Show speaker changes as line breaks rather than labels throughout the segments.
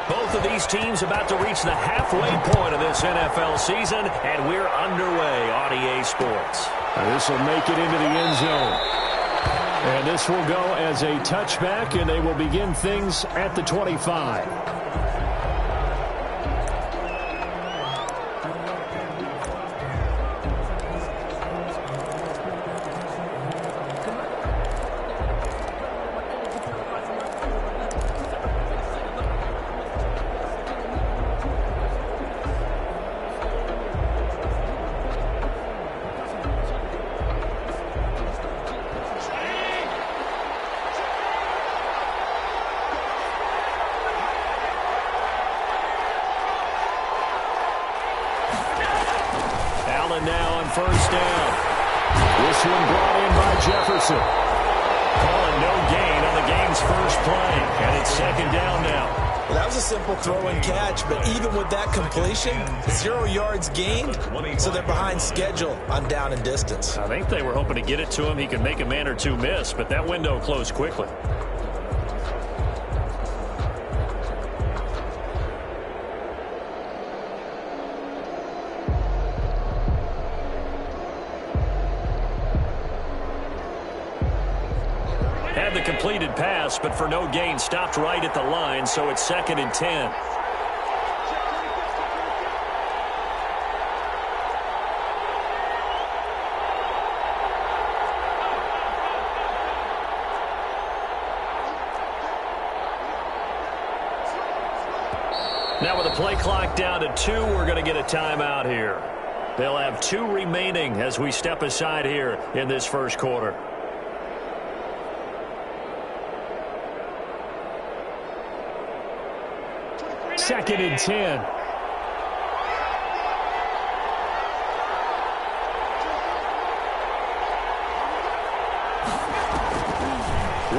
Both of these teams about to reach the halfway point of this NFL season, and we're underway on EA Sports.
This will make it into the end zone. And this will go as a touchback, and they will begin things at the 25. Now on first down. This one brought in by Jefferson. Calling no gain on the game's first play. And it's second down now.
Well, that was a simple throw and catch, but even with that completion, 0 yards gained, so they're behind schedule on down and distance.
I think they were hoping to get it to him. He could make a man or two miss, but that window closed quickly. Had the completed pass, but for no gain, stopped right at the line, so it's 2nd and 10. Now with the play clock down to 2, we're going to get a timeout here. They'll have 2 remaining as we step aside here in this first quarter. 2nd and 10.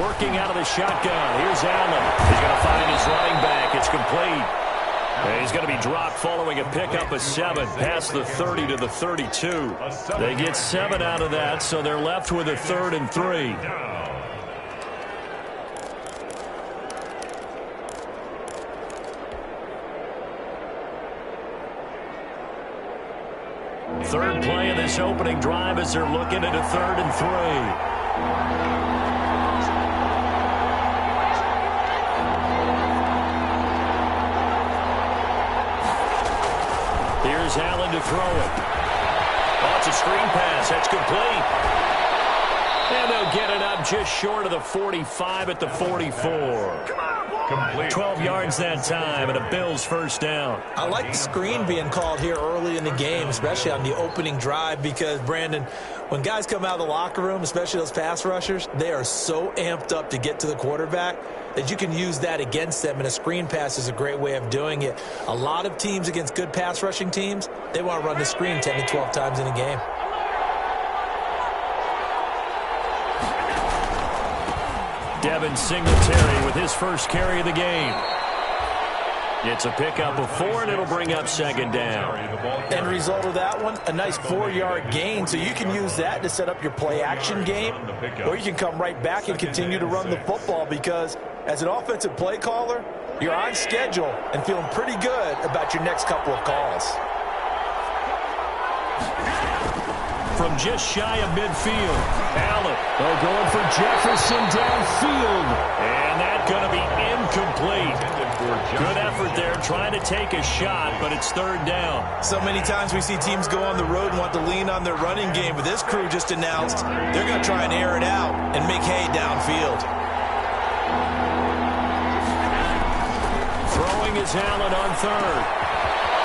Working out of the shotgun. Here's Allen. He's going to find his running back. It's complete. And he's going to be dropped following a pickup of 7 past the 30 to the 32. They get 7 out of that, so they're left with a 3rd and 3. Third play of this opening drive as they're looking at a 3rd and 3. Here's Allen to throw it. Oh, it's a screen pass. That's complete. And they'll get it up just short of the 45 at the 44. Complete. 12 yards that time, and a Bills first down.
I like the screen being called here early in the game, especially on the opening drive, because, Brandon, when guys come out of the locker room, especially those pass rushers, they are so amped up to get to the quarterback that you can use that against them, and a screen pass is a great way of doing it. A lot of teams against good pass rushing teams, they want to run the screen 10 to 12 times in a game.
Devin Singletary with his first carry of the game. It's a pickup of 4, and it'll bring up 2nd down.
End result of that one, a nice 4-yard gain, so you can use that to set up your play-action game, or you can come right back and continue to run the football, because as an offensive play caller, you're on schedule and feeling pretty good about your next couple of calls.
From just shy of midfield, Allen, going for Jefferson downfield. And that's going to be incomplete. Good effort there, trying to take a shot, but it's 3rd down.
So many times we see teams go on the road and want to lean on their running game, but this crew just announced they're going to try and air it out and make hay downfield.
Throwing is Allen on 3rd.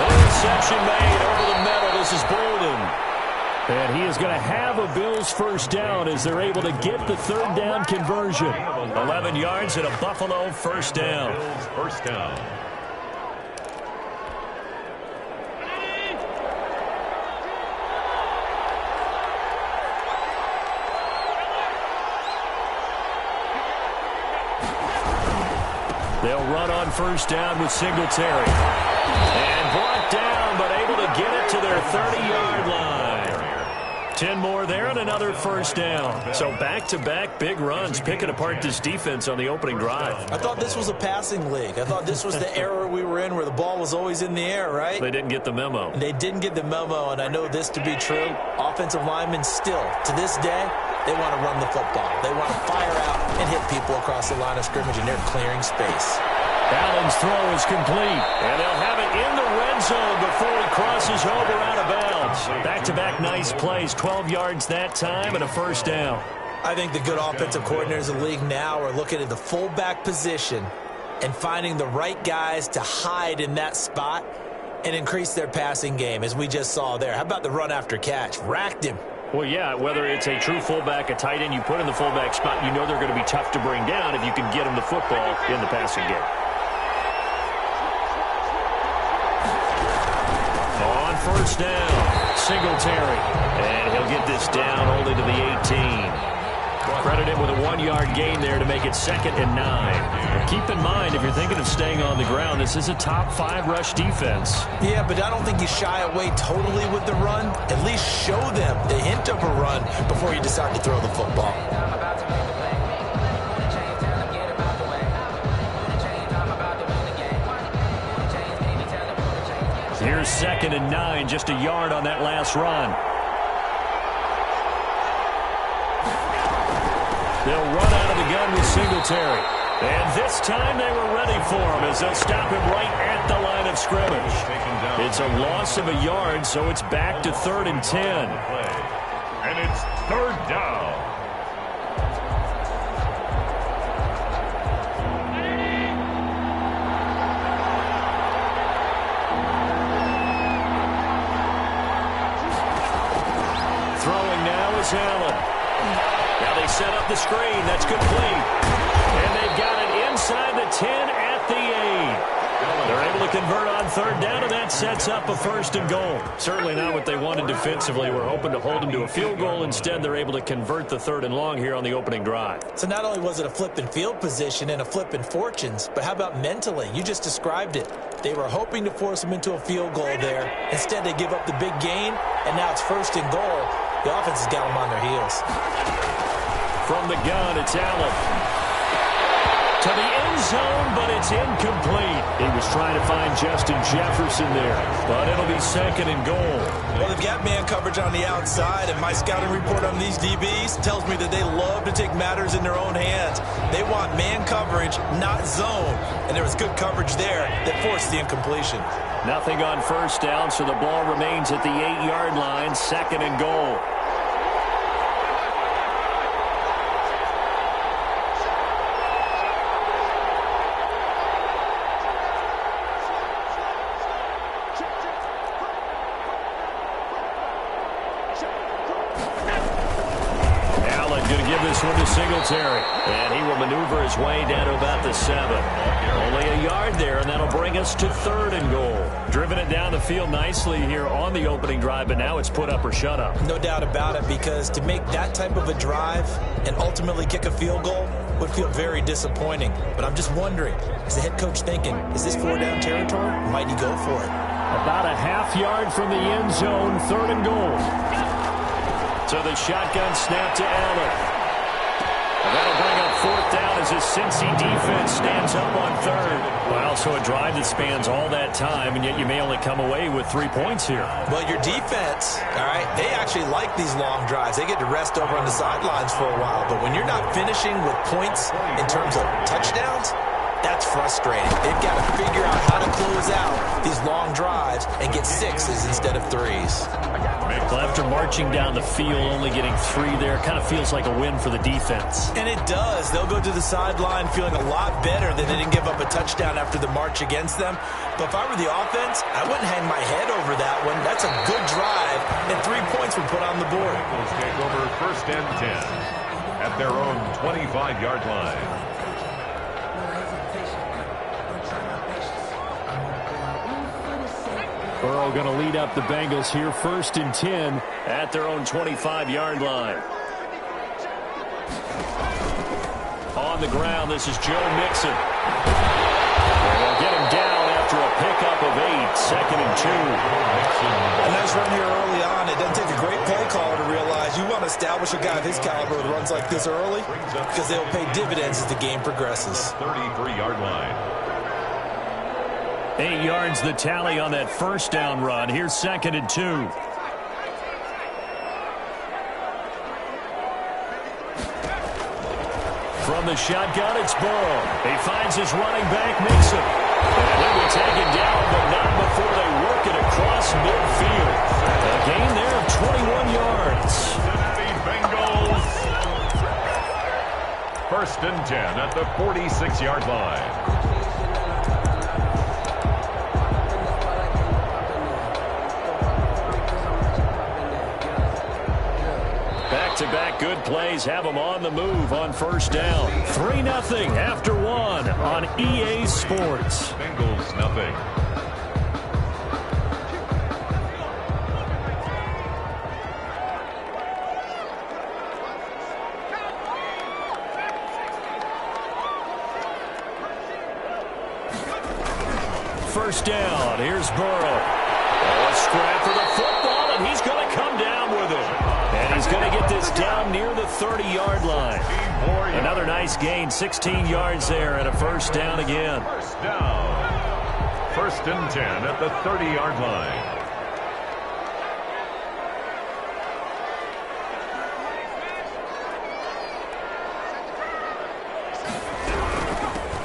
Interception made over the middle. This is Bolden. And he is going to have a Bills first down as they're able to get the 3rd down conversion. 11 yards and a Buffalo first down.
First down.
They'll run on first down with Singletary. And brought down, but able to get it to their 30-yard line. 10 more there and another first down. So back-to-back big runs, picking apart this defense on the opening drive.
I thought this was a passing league. I thought this was the era we were in where the ball was always in the air, right?
They didn't get the memo.
And they didn't get the memo, and I know this to be true. Offensive linemen still, to this day, they want to run the football. They want to fire out and hit people across the line of scrimmage, and they're clearing space.
Allen's throw is complete, and they'll have it in the red zone before he crosses over out of bounds. Back-to-back nice plays, 12 yards that time and a first down.
I think the good offensive coordinators in the league now are looking at the fullback position and finding the right guys to hide in that spot and increase their passing game, as we just saw there. How about the run after catch? Racked him.
Well, yeah, whether it's a true fullback, a tight end, you put in the fullback spot, you know they're going to be tough to bring down if you can get them the football in the passing game. On first down, Singletary. And he'll get this down only to the 18. Credit him with a 1-yard gain there to make it 2nd and 9. But keep in mind, if you're thinking of staying on the ground, this is a top 5 rush defense.
Yeah, but I don't think you shy away totally with the run. At least show them the hint of a run before you decide to throw the football.
Here's 2nd and 9, just a yard on that last run. They'll run out of the gun with Singletary. And this time they were ready for him as they'll stop him right at the line of scrimmage. It's a loss of a yard, so it's back to 3rd and 10.
And it's 3rd down.
Throwing now is Allen. Now they set up the screen. That's complete. And they've got it inside the 10 at the 8. They're able to convert on 3rd down, and that sets up a 1st and goal. Certainly not what they wanted defensively. We're hoping to hold them to a field goal. Instead, they're able to convert the 3rd and long here on the opening drive.
So not only was it a flipping field position and a flipping fortunes, but how about mentally? You just described it. They were hoping to force them into a field goal there. Instead, they give up the big gain, and now it's 1st and goal. The offense has got them on their heels.
From the gun, it's Allen. To the end zone, but it's incomplete. He was trying to find Justin Jefferson there, but it'll be 2nd and goal.
Well, they've got man coverage on the outside, and my scouting report on these DBs tells me that they love to take matters in their own hands. They want man coverage, not zone, and there was good coverage there that forced the incompletion.
Nothing on 1st down, so the ball remains at the 8-yard line, 2nd and goal. Singletary, and he will maneuver his way down to about the 7. Only a yard there, and that'll bring us to 3rd and goal. Driven it down the field nicely here on the opening drive, but now it's put up or shut up.
No doubt about it, because to make that type of a drive and ultimately kick a field goal would feel very disappointing. But I'm just wondering, is the head coach thinking, is this 4-down territory? Might he go for it?
About a half yard from the end zone, 3rd and goal. So the shotgun snap to Allen. That'll bring up 4th down as his Cincy defense stands up on 3rd. Well, so a drive that spans all that time, and yet you may only come away with 3 points here.
Well, your defense, all right, they actually like these long drives. They get to rest over on the sidelines for a while. But when you're not finishing with points in terms of touchdowns, that's frustrating. They've got to figure out how to close out these long drives and get 6s instead of 3s.
Well, after marching down the field, only getting 3 there, kind of feels like a win for the defense.
And it does. They'll go to the sideline feeling a lot better that they didn't give up a touchdown after the march against them. But if I were the offense, I wouldn't hang my head over that one. That's a good drive, and 3 points were put on the board.
Eagles take over 1st and 10 at their own 25-yard line.
Burrow going to lead up the Bengals here, 1st and 10 at their own 25-yard line. On the ground, this is Joe Mixon. They'll get him down after a pickup of 8, 2nd and 2.
A nice run here early on. It doesn't take a great play caller to realize establish a guy of his caliber with runs like this early because they'll pay dividends as the game progresses.
33-yard line.
8 yards the tally on that first down run. Here's 2nd and 2. From the shotgun, it's Burrow. He finds his running back, Mixon. And he'll be taken down, but not before they work it across midfield. A gain there of 21 yards.
Cincinnati Bengals. 1st and 10 at the 46-yard line.
Back-to-back good plays have them on the move on first down. 3-0 after 1 on EA Sports.
Bengals nothing.
First down. Here's Burrow. A scrap for the football, and he's going to come down with it. And he's going to get this down near the 30-yard line. Another nice gain, 16 yards there, and a first down again.
First down. 1st and 10 at the 30-yard line.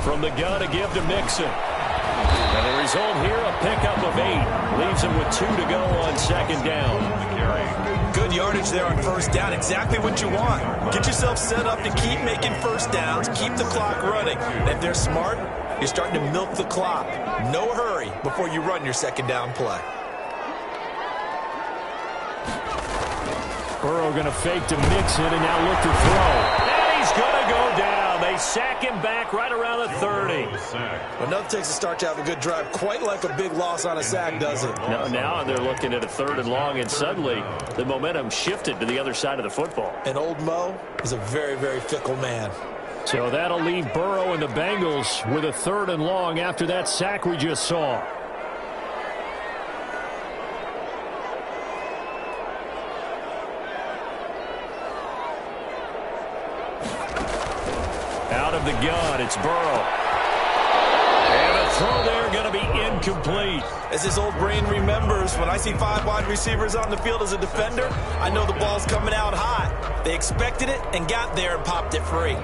From the gun to give to Mixon. And the result here, a pickup of 8. Leaves him with 2 to go on 2nd down.
Good yardage there on first down. Exactly what you want. Get yourself set up to keep making first downs, keep the clock running. And if they're smart, you're starting to milk the clock. No hurry before you run your 2nd down play.
Burrow going to fake to Mixon and now look to throw. And he's going to go down. They sack him back right around the 30.
Well, nothing takes a start to have a good drive quite like a big loss on a sack, does it?
Now they're looking at a 3rd and long, and suddenly the momentum shifted to the other side of the football.
And old Mo is a very, very fickle man.
So that'll leave Burrow and the Bengals with a 3rd and long after that sack we just saw. Out of the gun, it's Burrow. And a throw there going to be incomplete.
As his old brain remembers, when I see 5 wide receivers on the field as a defender, I know the ball's coming out hot. They expected it and got there and popped it free.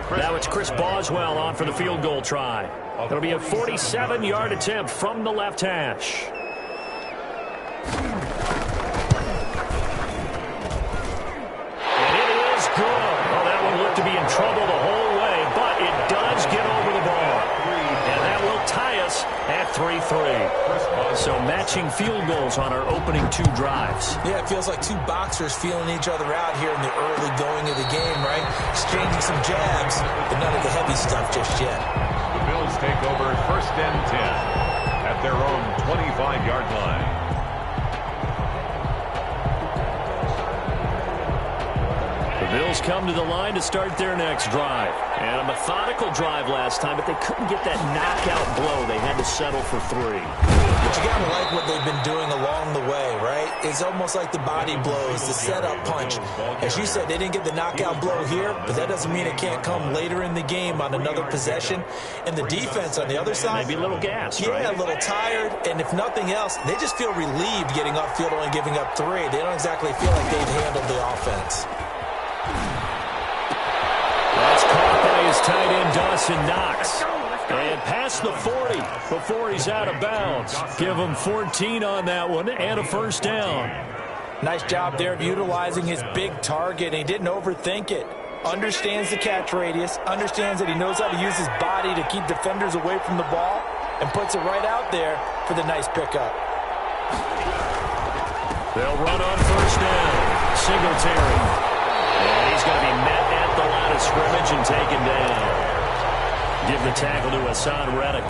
Now it's Chris Boswell on for the field goal try. It'll be a 47-yard attempt from the left hash. And it is good. Well, that one looked to be in trouble the whole way, but it does get over the bar. And that will tie us at 3-3. So matching field goals on our opening 2 drives.
Yeah, it feels like 2 boxers feeling each other out here in the early going of the game, right? Exchanging some jabs, but none of the heavy stuff just yet.
The Bills take over 1st and 10 at their own 25-yard line.
The Bills come to the line to start their next drive. And a methodical drive last time, but they couldn't get that knockout blow. They had to settle for 3.
But you got to like what they've been doing along the way, right? It's almost like the body blows, the setup punch. As you said, they didn't get the knockout blow here, but that doesn't mean it can't come later in the game on another possession. And the defense on the other side,
maybe a little gassed,
yeah,
right?
A little tired. And if nothing else, they just feel relieved getting upfield only giving up 3. They don't exactly feel like they've handled the offense.
That's caught by his tight end, Dawson Knox. And past the 40 before he's out of bounds. Give him 14 on that one and a first down.
Nice job there of utilizing his big target. And he didn't overthink it. Understands the catch radius. Understands that he knows how to use his body to keep defenders away from the ball. And puts it right out there for the nice pickup.
They'll run on first down. Singletary. And he's going to be met at the line of scrimmage and taken down. Give the tackle to Hassan Reddick.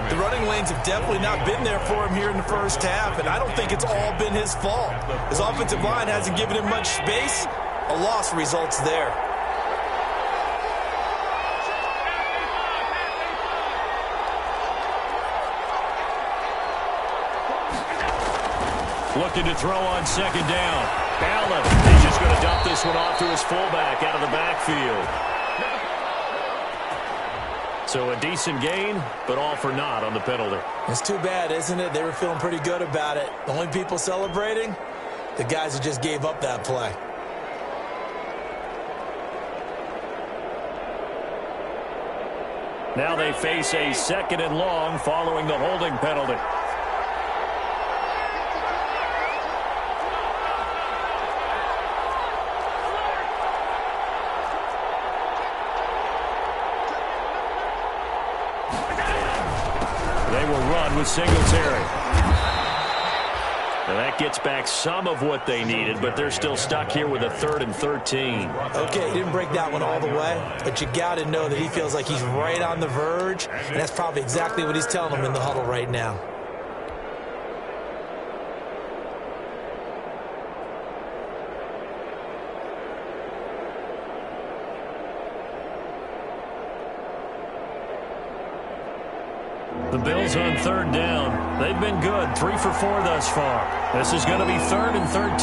The running lanes have definitely not been there for him here in the first half, and I don't think it's all been his fault. His offensive line hasn't given him much space. A loss results there.
Looking to throw on second down. Allen, he's just going to dump this one off to his fullback out of the backfield. So a decent gain, but all for naught on the penalty.
It's too bad, isn't it? They were feeling pretty good about it. The only people celebrating, the guys who just gave up that play.
Now they face a 2nd and long following the holding penalty. They will run with Singletary. And that gets back some of what they needed, but they're still stuck here with a 3rd and 13.
Okay, he didn't break that one all the way, but you got to know that he feels like he's right on the verge, and that's probably exactly what he's telling them in the huddle right now.
The Bills on 3rd down. They've been good, 3 for 4 thus far. This is going to be 3rd and 13.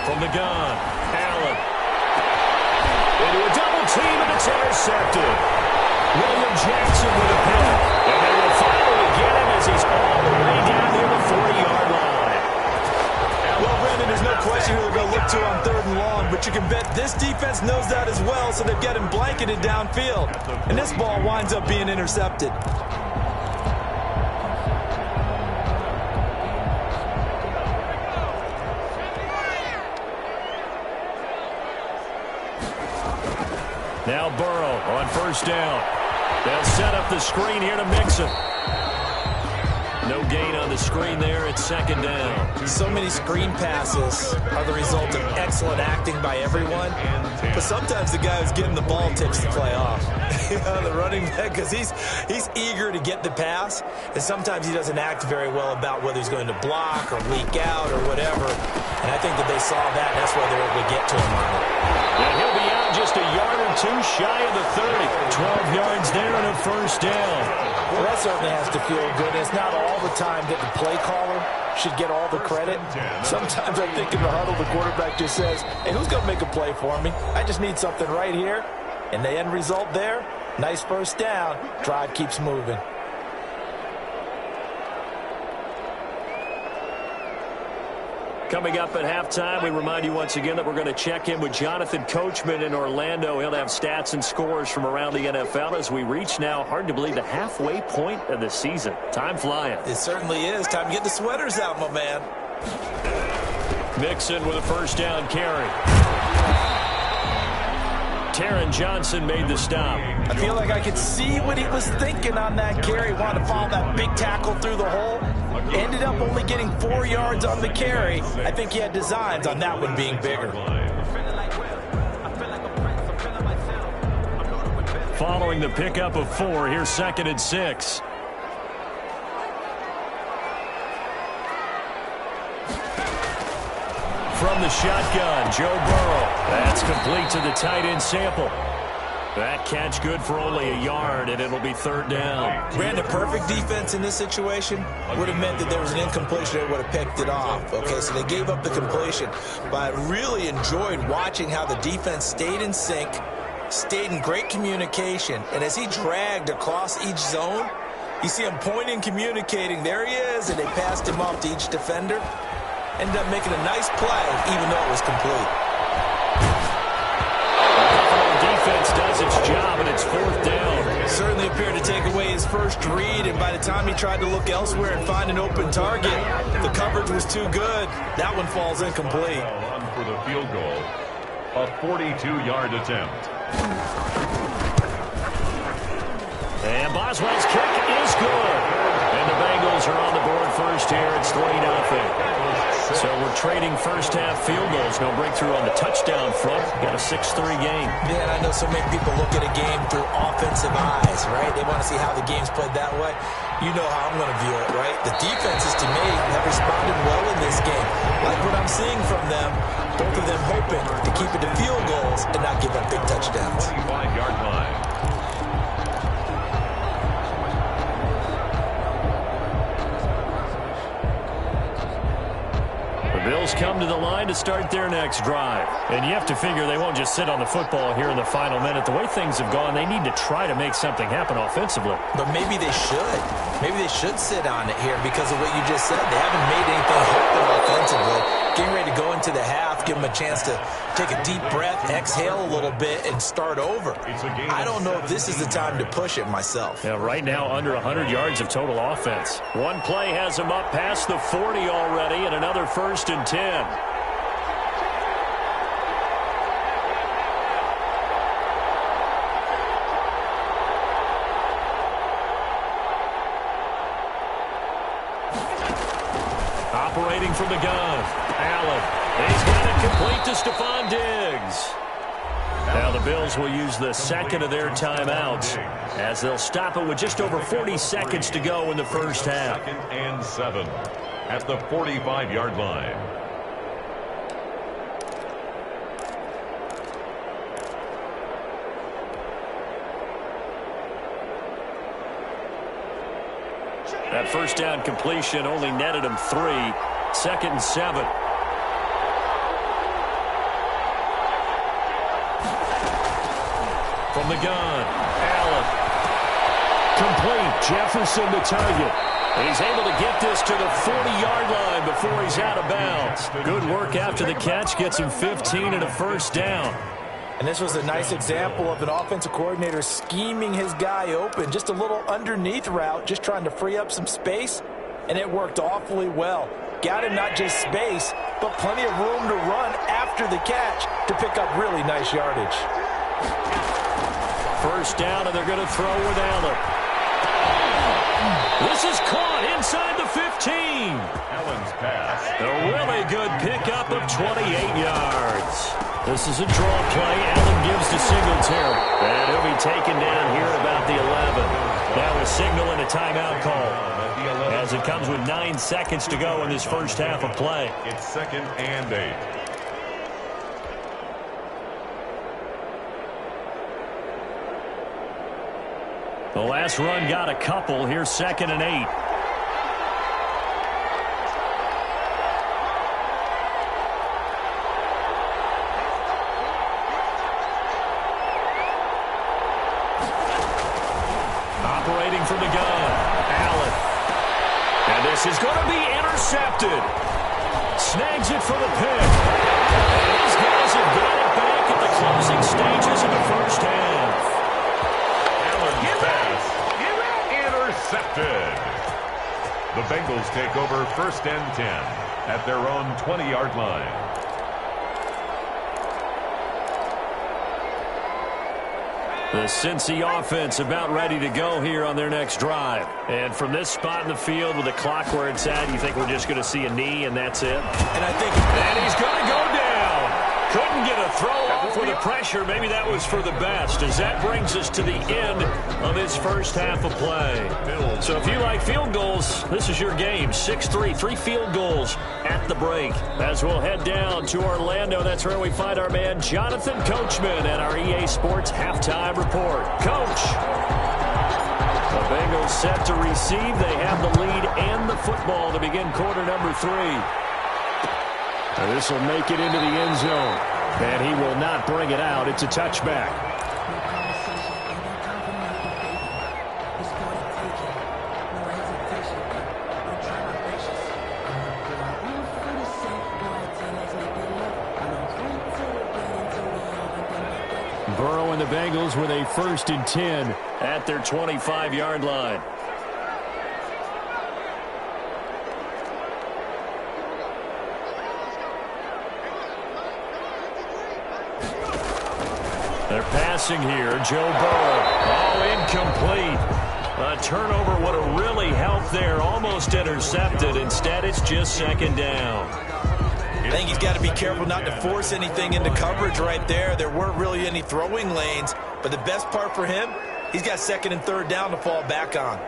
From the gun, Allen. Into a double team, and it's intercepted. William Jackson with a pick. And they will finally get him as he's all the way down near the 40-yard line.
Well, Brandon, there's no question who they're going to look to on 3rd and long, but you can bet this defense knows that as well, so they've got him blanketed downfield. And this ball winds up being intercepted.
Now Burrow on 1st down. They'll set up the screen here to Mixon. No gain on the screen there at 2nd down.
So many screen passes are the result of excellent acting by everyone. But sometimes the guy who's getting the ball tips the play off. The running back, because he's eager to get the pass. And sometimes he doesn't act very well about whether he's going to block or leak out or whatever. And I think that they saw that, and that's why they're able to get to him on it.
And he'll be out just a yard or 2 shy of the 30. 12 yards there on a 1st down.
Well, that certainly has to feel good. It's not all the time that the play caller should get all the credit. Sometimes I think in the huddle, the quarterback just says, hey, who's going to make a play for me? I just need something right here. And the end result there, nice 1st down. Drive keeps moving.
Coming up at halftime, we remind you once again that we're going to check in with Jonathan Coachman in Orlando. He'll have stats and scores from around the NFL as we reach now, hard to believe, the halfway point of the season. Time flying.
It certainly is. Time to get the sweaters out, my man.
Mixon with a 1st down carry. Taron Johnson made the stop.
I feel like I could see what he was thinking on that carry. Wanted to follow that big tackle through the hole. Ended up only getting 4 yards on the carry. I think he had designs on that one being bigger.
Following the pickup of 4, here's 2nd and 6. From the shotgun, Joe Burrow. That's complete to the tight end Sample. That catch good for only a yard, and it'll be 3rd down.
Brandon, perfect defense in this situation would have meant that there was an incompletion that would have picked it off. Okay, so they gave up the completion. But I really enjoyed watching how the defense stayed in sync, stayed in great communication, and as he dragged across each zone, you see him pointing, communicating. There he is, and they passed him off to each defender. Ended up making a nice play, even though it was complete.
Defense does its job, and it's 4th down.
Certainly appeared to take away his first read, and by the time he tried to look elsewhere and find an open target, the coverage was too good. That one falls incomplete.
On for the field goal, a 42-yard attempt.
And Boswell's kick is good. And the Bengals are on the board first here. It's 3-0. So we're trading first-half field goals. No breakthrough on the touchdown front. Got a 6-3 game.
Yeah, and I know so many people look at a game through offensive eyes, right? They want to see how the game's played that way. You know how I'm going to view it, right? The defenses, to me, have responded well in this game. Like what I'm seeing from them, both of them hoping to keep it to field goals and not give up big touchdowns.
25-yard line.
Bengals come to the line to start their next drive. And you have to figure they won't just sit on the football here in the final minute. The way things have gone, they need to try to make something happen offensively.
But maybe they should. Maybe they should sit on it here because of what you just said. They haven't made anything happen offensively. Getting ready to go into the half, give them a chance to take a deep breath, exhale a little bit, and start over. I don't know if this is the time to push it myself.
Yeah, right now under 100 yards of total offense. One play has them up past the 40 already, and another 1st and 10. Operating from the gun, Allen. He's got it complete to Stephon Diggs. Now the Bills will use the second of their timeouts as they'll stop it with just over 40 seconds to go in the first half.
2nd and 7 at the 45-yard line.
That first down completion only netted him 3. 2nd and 7. From the gun, Allen. Complete, Jefferson the target. And he's able to get this to the 40-yard line before he's out of bounds. Good work after the catch, gets him 15 and a first down.
And this was a nice example of an offensive coordinator scheming his guy open. Just a little underneath route, just trying to free up some space, and it worked awfully well. Got him not just space, but plenty of room to run after the catch to pick up really nice yardage.
First down, and they're going to throw with Allen. This is caught inside the 15.
Allen's pass.
A really good pickup of 28 yards. This is a draw play. Allen gives to Singletary. And he'll be taken down here at about the 11. Now a signal and a timeout call as it comes with 9 seconds to go in this first half of play.
It's 2nd and 8.
The last run got a couple. Here's 2nd and 8. Operating from the gun, Allen. And this is going to be intercepted. Snags it for the pick. And these guys have got it back at the closing stages of the first half.
Allen's pass. Intercepted. The Bengals take over 1st and 10 at their own 20-yard line.
The Cincy offense about ready to go here on their next drive. And from this spot in the field with the clock where it's at, you think we're just going to see a knee and that's it?
And I think
and he's going to go down. Couldn't get a throw off with the pressure. Maybe that was for the best, as that brings us to the end of his first half of play. So if you like field goals, this is your game. 6-3, 3 field goals at the break. As we'll head down to Orlando, that's where we find our man Jonathan Coachman at our EA Sports Halftime Report. Coach. The Bengals set to receive. They have the lead and the football to begin quarter number 3. This will make it into the end zone. And he will not bring it out. It's a touchback. Burrow and the Bengals with a 1st and 10 at their 25-yard line. They're passing here. Joe Burrow. Oh, incomplete. A turnover would have really helped there. Almost intercepted. Instead, it's just 2nd down.
I think he's got to be careful not to force anything into coverage right there. There weren't really any throwing lanes. But the best part for him, he's got 2nd and 3rd down to fall back on.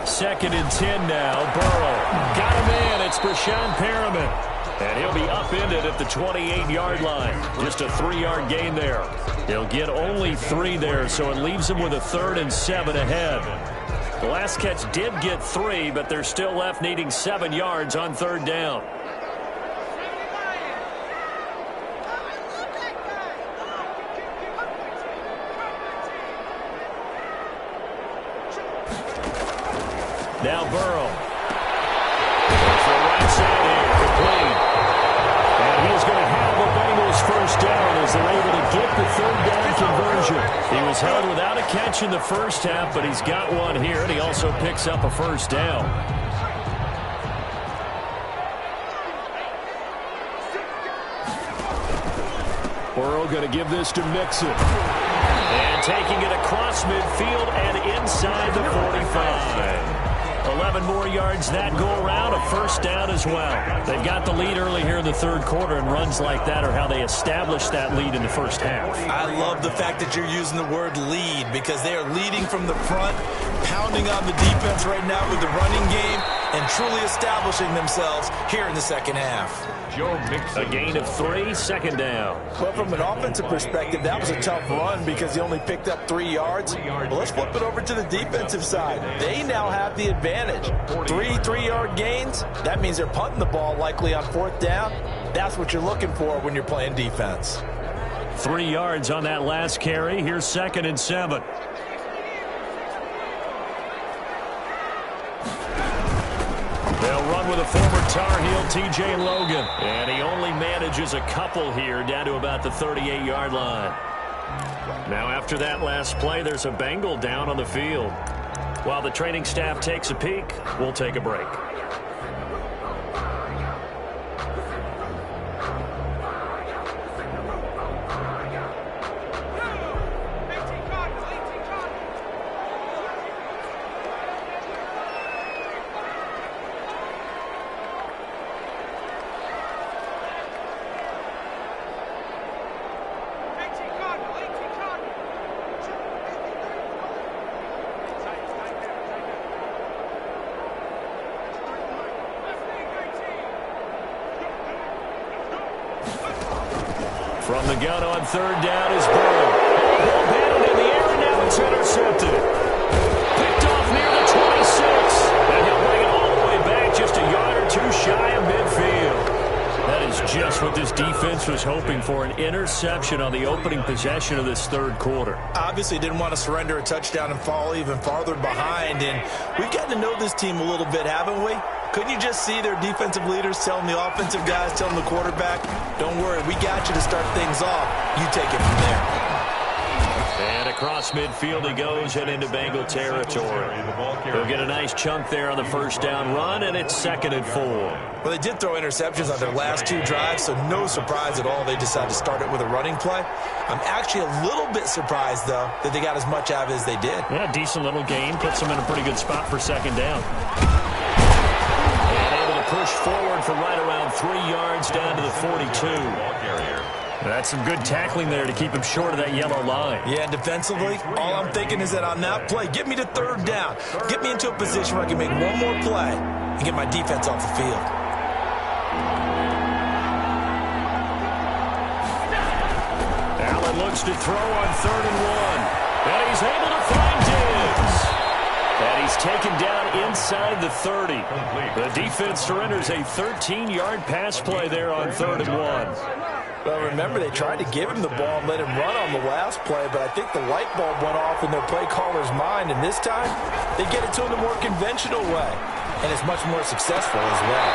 Second and 10 now. Burrow got him in. It's Brashon Perriman.
And he'll be upended at the 28-yard line. Just a 3-yard gain there. He'll get only 3 there, so it leaves him with a 3rd and 7 ahead. The last catch did get 3, but they're still left needing 7 yards on 3rd down. Now Burrow. For the right side here, complete. And he's going to have the Bengals first down as they're able to get the 3rd down conversion. He was held without a catch in the first half, but he's got one here, and he also picks up a first down. Burrow going to give this to Mixon. And taking it across midfield and inside the 45. 11 more yards that go around, a first down as well. They've got the lead early here in the 3rd quarter, and runs like that are how they establish that lead in the first half.
I love the fact that you're using the word lead because they are leading from the front, pounding on the defense right now with the running game, and truly establishing themselves here in the second half.
A gain of 3, second down.
But from an offensive perspective, that was a tough run because he only picked up 3 yards. But let's flip it over to the defensive side. They now have the advantage. 3 3-yard gains, that means they're punting the ball likely on 4th down. That's what you're looking for when you're playing defense.
3 yards on that last carry. Here's 2nd and 7. They'll run with a former Tar Heel, T.J. Logan. And he only manages a couple here down to about the 38-yard line. Now after that last play, there's a Bengal down on the field. While the training staff takes a peek, we'll take a break. From the gun on 3rd down is Burrow. Ball batted in the air, and now it's intercepted. Picked off near the 26. And he'll bring it all the way back just a yard or 2 shy of midfield. That is just what this defense was hoping for, an interception on the opening possession of this 3rd quarter.
Obviously didn't want to surrender a touchdown and fall even farther behind. And we've gotten to know this team a little bit, haven't we? Couldn't you just see their defensive leaders telling the offensive guys, telling the quarterback, don't worry, we got you to start things off. You take it from there.
And across midfield he goes and into Bengal territory. He'll get a nice chunk there on the first down run, and it's 2nd and 4.
Well, they did throw interceptions on their last 2 drives, so no surprise at all they decided to start it with a running play. I'm actually a little bit surprised, though, that they got as much out of it as they did.
Yeah, decent little gain. Puts them in a pretty good spot for 2nd down. Push forward for right around 3 yards down to the 42. That's some good tackling there to keep him short of that yellow line.
Yeah, defensively, all I'm thinking is that on that play, get me to 3rd down. Get me into a position where I can make one more play and get my defense off the field.
Allen looks to throw on 3rd and 1. And he's able to find Diggs. And he's taken down inside the 30. The defense surrenders a 13-yard pass play there on 3rd and 1.
Well, remember, they tried to give him the ball and let him run on the last play, but I think the light bulb went off in their play caller's mind, and this time they get it to him the more conventional way, and it's much more successful as well.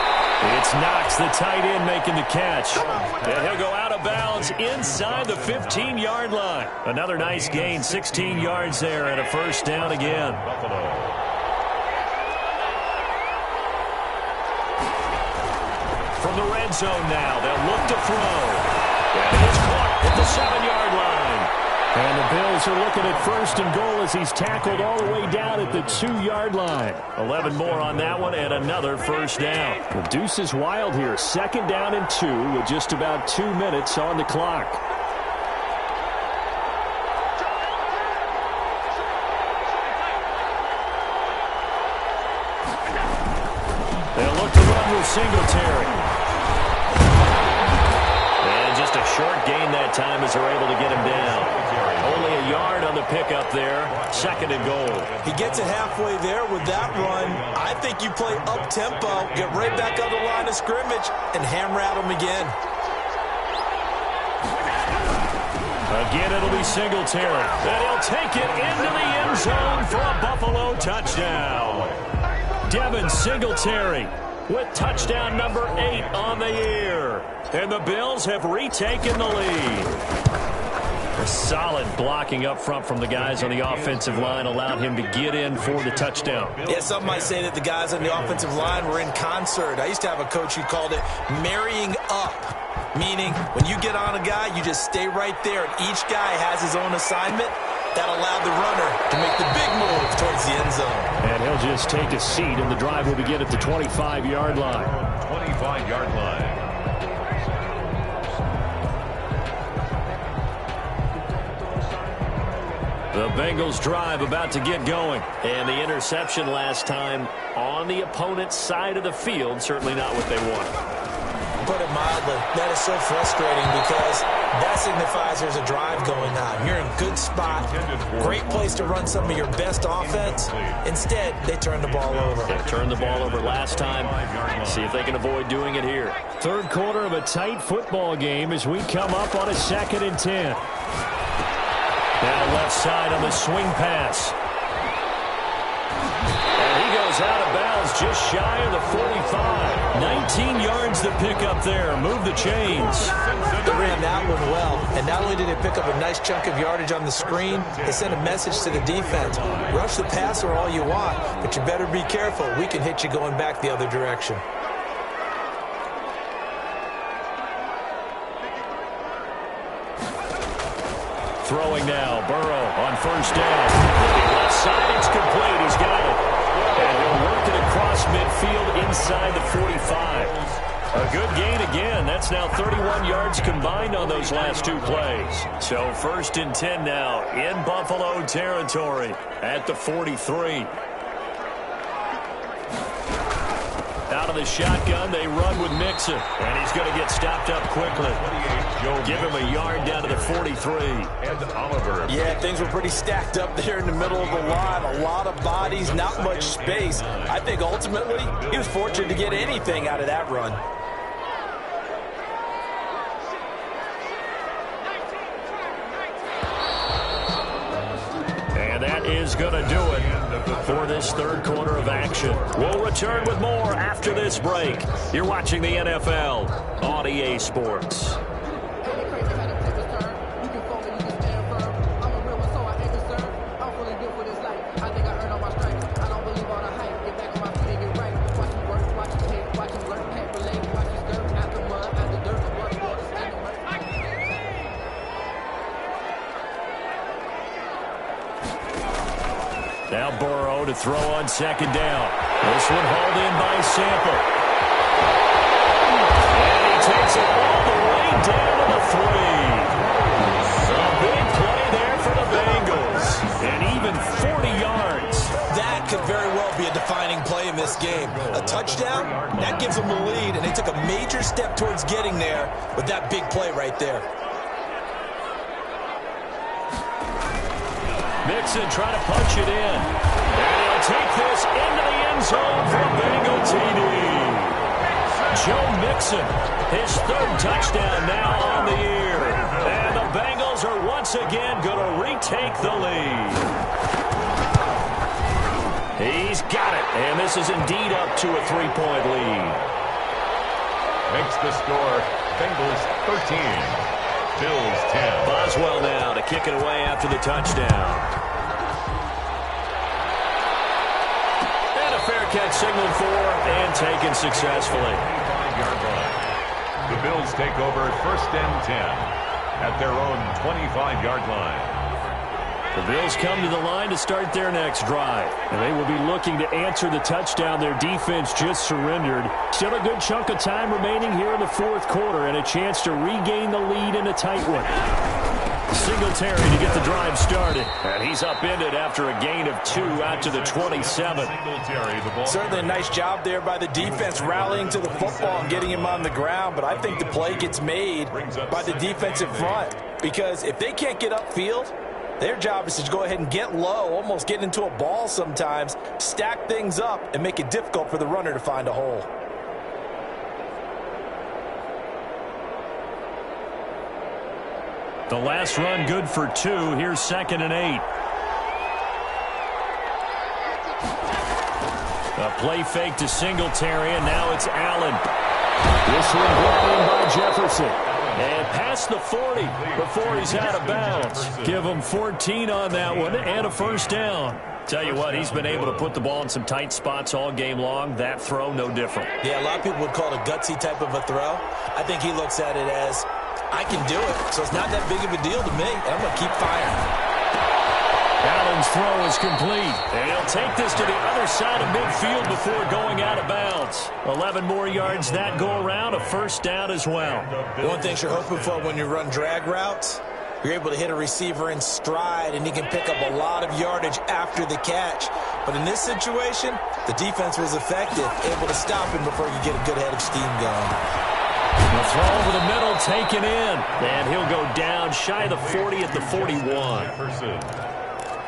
It's Knox, the tight end, making the catch. And he'll go out of bounds inside the 15-yard line. Another nice gain, 16 yards there, and a first down again. From the red zone now, they'll look to throw. And it's caught at the 7-yard line. And the Bills are looking at 1st and goal as he's tackled all the way down at the 2-yard line. 11 more on that one and another first down. The deuce is wild here. 2nd down and 2 with just about 2 minutes on the clock. They'll look to run with Singletary. won't gain that time as they're able to get him down. Only a yard on the pickup there. 2nd and goal.
He gets it halfway there with that run. I think you play up-tempo, get right back on the line of scrimmage, and hammer at him again.
Again, it'll be Singletary. And he'll take it into the end zone for a Buffalo touchdown. Devin Singletary with touchdown number 8 on the year. And the Bills have retaken the lead. A solid blocking up front from the guys on the offensive line allowed him to get in for the touchdown.
Yeah, some might say that the guys on the offensive line were in concert. I used to have a coach who called it marrying up, meaning when you get on a guy, you just stay right there, and each guy has his own assignment. That allowed the runner to make the big move towards the end zone.
And he'll just take a seat, and the drive will begin at the 25-yard line.
25-yard line.
The Bengals drive about to get going. And the interception last time on the opponent's side of the field, certainly not what they wanted.
Put it mildly, that is so frustrating because that signifies there's a drive going on. You're in a good spot, great place to run some of your best offense. Instead, they turn the ball over.
They turned the ball over last time. See if they can avoid doing it here. Third quarter of a tight football game as we come up on a 2nd and 10. Now left side on the swing pass. And he goes out of bounds just shy of the 45. 19 yards to pick up there. Move the chains.
They ran that one well. And not only did they pick up a nice chunk of yardage on the screen, they sent a message to the defense. Rush the passer all you want, but you better be careful. We can hit you going back the other direction.
Throwing now, Burrow on first down. Left side, it's complete. He's got it. And he'll work it across midfield inside the 45. A good gain again. That's now 31 yards combined on those last 2 plays. So 1st and 10 now in Buffalo territory at the 43. Out of the shotgun, they run with Mixon. And he's going to get stopped up quickly. Give him a yard down to the 43.
And Oliver.
Yeah, things were pretty stacked up there in the middle of the line. A lot of bodies, not much space. I think ultimately he was fortunate to get anything out of that run.
And that is going to do it for this third quarter of action. We'll return with more after this break. You're watching the NFL on EA Sports. Now Burrow to throw on 2nd down. This one hauled in by Sample. And he takes it all the way down to the 3. A big play there for the Bengals. And even 40 yards.
That could very well be a defining play in this game. A touchdown, that gives them the lead, and they took a major step towards getting there with that big play right there.
Mixon trying to punch it in. And he'll take this into the end zone for a Bengal TD. Joe Mixon, his 3rd touchdown now on the year. And the Bengals are once again going to retake the lead. He's got it. And this is indeed up to a 3-point lead.
Makes the score Bengals 13. Bills 10.
Boswell now to kick it away after the touchdown. And a fair catch signaled for and taken successfully.
25-yard line. The Bills take over 1st and 10 at their own 25-yard line.
The Bills come to the line to start their next drive. And they will be looking to answer the touchdown their defense just surrendered. Still a good chunk of time remaining here in the 4th quarter and a chance to regain the lead in a tight one. Singletary to get the drive started. And he's upended after a gain of 2 out to the 27.
Certainly a nice job there by the defense rallying to the football and getting him on the ground. But I think the play gets made by the defensive front. Because if they can't get upfield, their job is to go ahead and get low, almost get into a ball sometimes, stack things up, and make it difficult for the runner to find a hole.
The last run good for 2. Here's 2nd and 8. A play fake to Singletary, and now it's Allen. This one brought in by Jefferson. And past the 40 before he's out of bounds. Give him 14 on that one and a first down. Tell you what, he's been able to put the ball in some tight spots all game long. That throw, no different. Yeah, a lot of people would call it a gutsy type of a throw. I think he looks at it as, I can do it, so it's not that big of a deal to me, and I'm going to keep firing. Allen's throw is complete, and he'll take this to the other side of midfield before going out of bounds. 11 more yards that go around, a first down as well.
One thing you're hoping for when you run drag routes, you're able to hit a receiver in stride, and he can pick up a lot of yardage after the catch. But in this situation, the defense was effective, able to stop him before you get a good head of steam going.
The throw over the middle, taken in, and he'll go down shy of the 40 at the 41.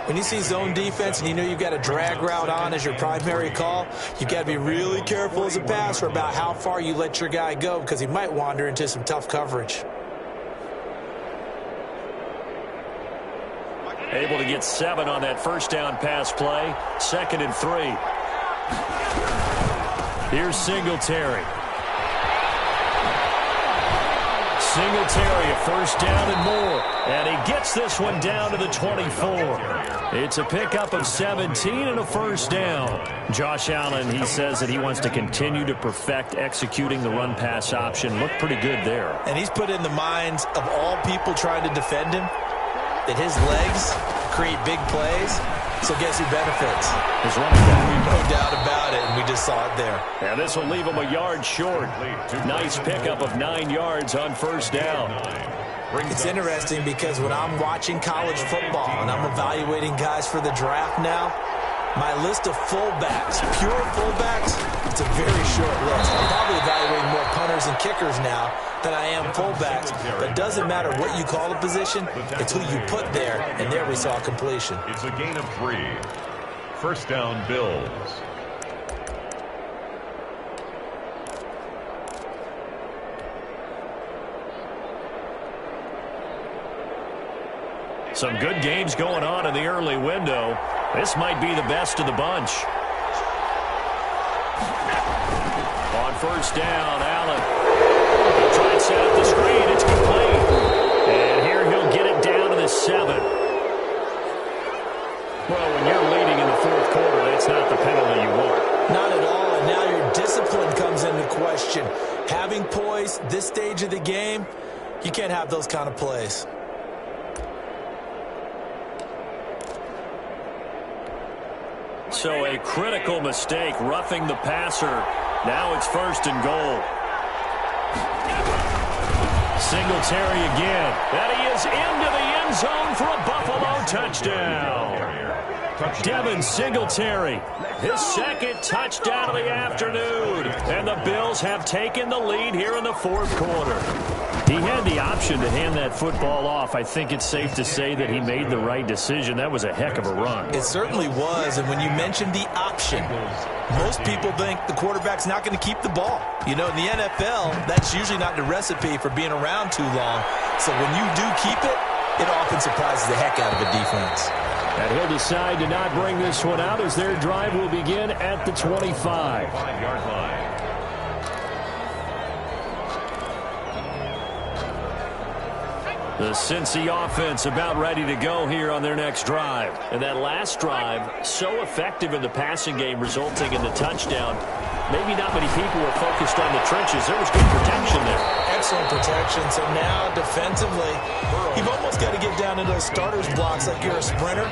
When you see zone defense and you know you've got a drag route on as your primary call, you've got to be really careful as a passer about how far you let your guy go because he might wander into some tough coverage.
Able to get 7 on that first down pass play. 2nd and 3. Here's Singletary. Singletary, a first down and more. And he gets this one down to the 24. It's a pickup of 17 and a first down. Josh Allen, he says that he wants to continue to perfect executing the run-pass option. Looked pretty good there.
And he's put in the minds of all people trying to defend him that his legs create big plays. So guess who benefits?
His running back.
No doubt about it, and we just saw it there.
And this will leave him a yard short. Nice pickup of 9 yards on first down.
It's interesting because when I'm watching college football and I'm evaluating guys for the draft now, my list of fullbacks, pure fullbacks, it's a very short list. I'm probably evaluating more punters and kickers now than I am fullbacks. But it doesn't matter what you call a position, it's who you put there, and there we saw completion.
It's a gain of 3. First down, Bills.
Some good games going on in the early window. This might be the best of the bunch. On first down, Allen. He'll try and set up the screen. It's complete. And here he'll get it down to the 7. Well, when you're leading in the fourth quarter, that's not the penalty you want.
Not at all, and now your discipline comes into question. Having poise this stage of the game, you can't have those kind of plays.
So a critical mistake, roughing the passer. Now it's first and goal. Singletary again. And he is into the end zone for a Buffalo touchdown. Devin Singletary, his second touchdown of the afternoon. And the Bills have taken the lead here in the fourth quarter. He had the option to hand that football off. I think it's safe to say that he made the right decision. That was a heck of a run.
It certainly was, and when you mentioned the option, most people think the quarterback's not going to keep the ball. You know, in the NFL, that's usually not the recipe for being around too long. So when you do keep it, it often surprises the heck out of a defense.
And he'll decide to not bring this one out as their drive will begin at the 25.
5-yard line.
The Cincy offense about ready to go here on their next drive. And that last drive, so effective in the passing game, resulting in the touchdown. Maybe not many people were focused on the trenches. There was good protection there.
Excellent protection. So now, defensively, you've almost got to get down in those starters blocks like you're a sprinter.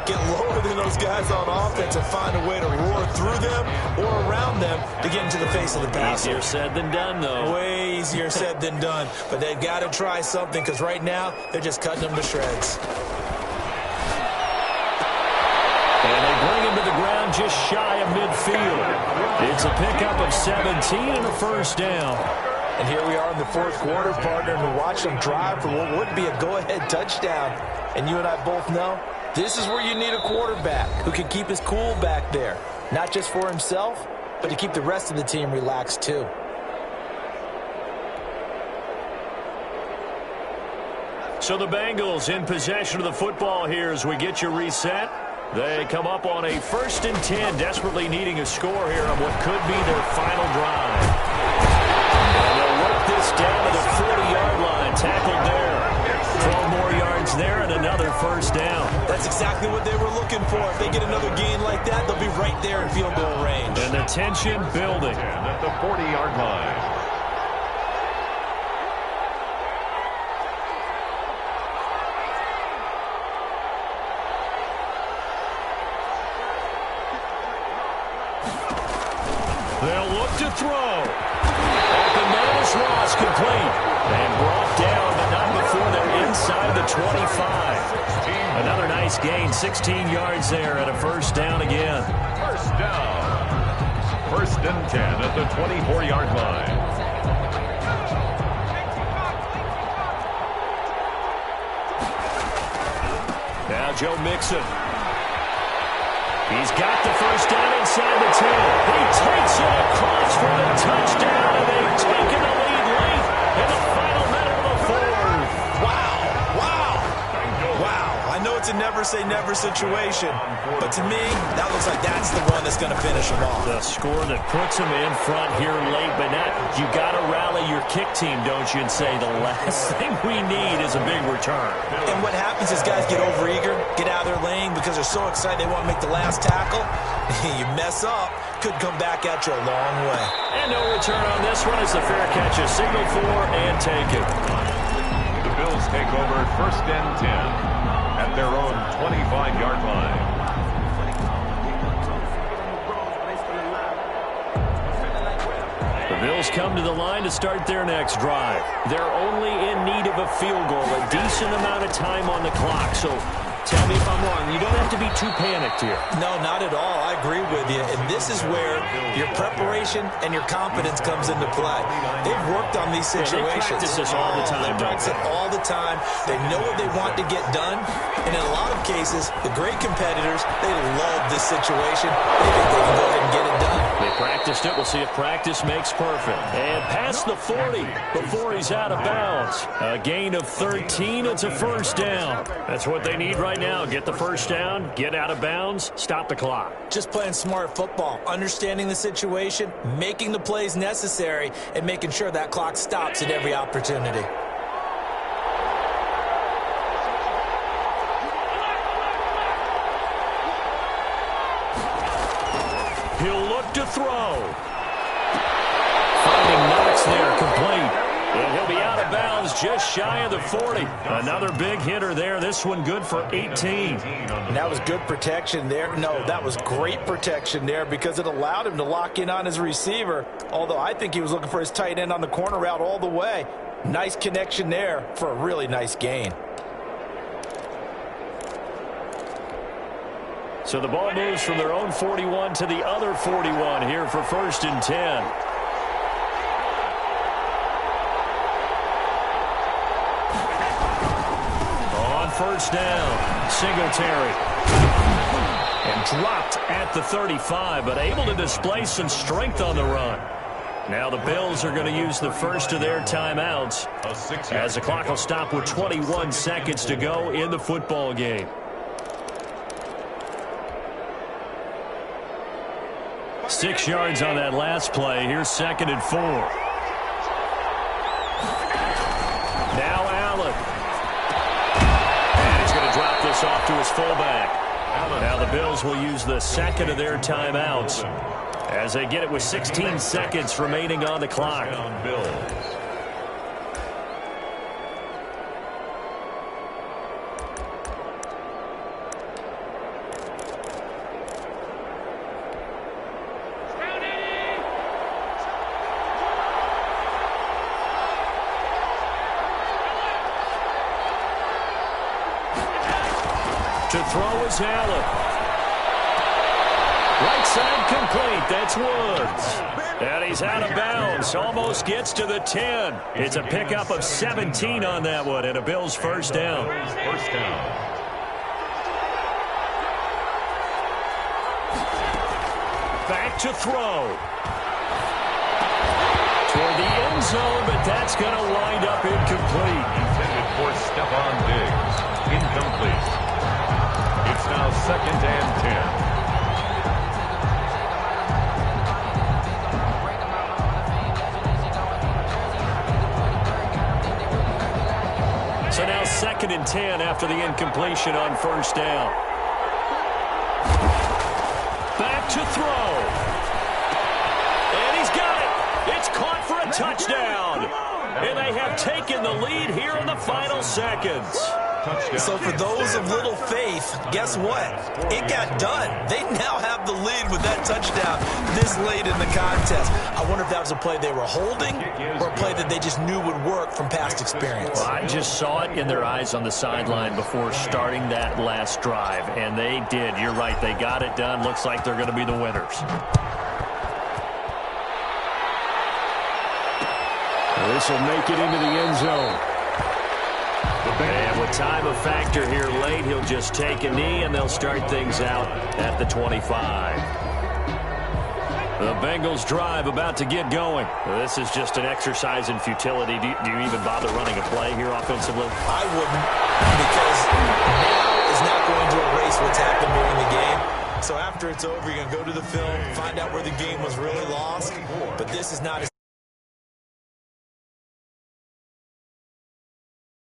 Get lower than those guys on offense and find a way to roar through them or around them to get into the face of the passer.
Easier said than done, though.
Way easier said than done. But they've got to try something because right now they're just cutting them to shreds.
And they bring him to the ground just shy of midfield. It's a pickup of 17 and a first down.
And here we are in the fourth quarter, partner, and we watch them drive for what would be a go-ahead touchdown. And you and I both know this is where you need a quarterback who can keep his cool back there. Not just for himself, but to keep the rest of the team relaxed too.
So the Bengals in possession of the football here as we get you reset. They come up on a 1st and 10, desperately needing a score here on what could be their final drive. And they'll work this down to the 40-yard line, tackled there. 12 more yards there and another first down.
That's exactly what they were looking for. If they get another gain like that, they'll be right there in field goal range.
And the tension building.
And at the 40-yard line.
They'll look to throw. Open man is Ross, complete. And brought down, but not before they're inside the 25. Another nice gain, 16 yards there and a first down again.
First down. 1st and 10 at the 24-yard line.
Now Joe Mixon. He's got the first down inside the 10. He takes it across for the touchdown, and they've taken the lead late in the final minute of the fourth.
Wow. I know it's a never-say-never situation, but to me, that looks like that's the one that's going to finish them off.
The score that puts them in front here late, but not, you got to rally your kick team, don't you, and say the last thing we need is a big return.
And what happens is guys get overeager, get out of their lane because they're so excited they want to make the last tackle. You mess up, could come back at you a long way.
And no return on this one as the fair catch is signaled for and taken.
The Bills take over 1st and 10 at their own 25-yard line.
The Bills come to the line to start their next drive. They're only in need of a field goal, a decent amount of time on the clock. So tell me if I'm wrong. You don't have to be too panicked here.
No, not at all. I agree with you. And this is where your preparation and your confidence comes into play. They've worked on these situations.
They practice this all the time.
They practice it all the time. They know what they want to get done. And in a lot of cases, the great competitors, they love this situation. They think they can go ahead and get it done.
They practiced it. We'll see if practice makes perfect. And past the 40 before he's out of bounds. A gain of 13. It's a first down. That's what they need right now. Get the first down, get out of bounds, stop the clock.
Just playing smart football, understanding the situation, making the plays necessary, and making sure that clock stops at every opportunity.
He'll look to throw. Finding Knox there, complete. And he'll be out of bounds just shy of the 40. Another big hitter there. This one good for 18.
And that was good protection there. No, that was great protection there because it allowed him to lock in on his receiver. Although I think he was looking for his tight end on the corner route all the way. Nice connection there for a really nice gain.
So the ball moves from their own 41 to the other 41 here for 1st and 10. First down, Singletary. And dropped at the 35, but able to display some strength on the run. Now the Bills are going to use the first of their timeouts as the clock will stop with 21 seconds to go in the football game. Six yards on that last play. Here's 2nd and 4. Now Allen. Drop this off to his fullback. Now the Bills will use the second of their timeouts as they get it with 16 seconds remaining on the clock. To throw is Allen. Right side complete. That's Woods. And he's out of bounds. Almost gets to the 10. It's a pickup of 17 on that one, and a Bills first down.
First down.
Back to throw. Toward the end zone, but that's going to wind up incomplete.
Intended for Stephon Diggs. Incomplete. It's now 2nd and 10.
So now 2nd and 10 after the incompletion on first down. Back to throw. And he's got it. It's caught for a touchdown. And they have taken the lead here in the final seconds.
So for those of little faith, guess what? It got done. They now have the lead with that touchdown this late in the contest. I wonder if that was a play they were holding or a play that they just knew would work from past experience.
Well, I just saw it in their eyes on the sideline before starting that last drive, and they did. You're right. They got it done. Looks like they're going to be the winners. This will make it into the end zone. And with time a factor here late, he'll just take a knee, and they'll start things out at the 25. The Bengals drive about to get going. Well, this is just an exercise in futility. Do you even bother running a play here offensively?
I wouldn't, because now is not going to erase what's happened during the game. So after it's over, you're going to go to the film, find out where the game was really lost. But this is not a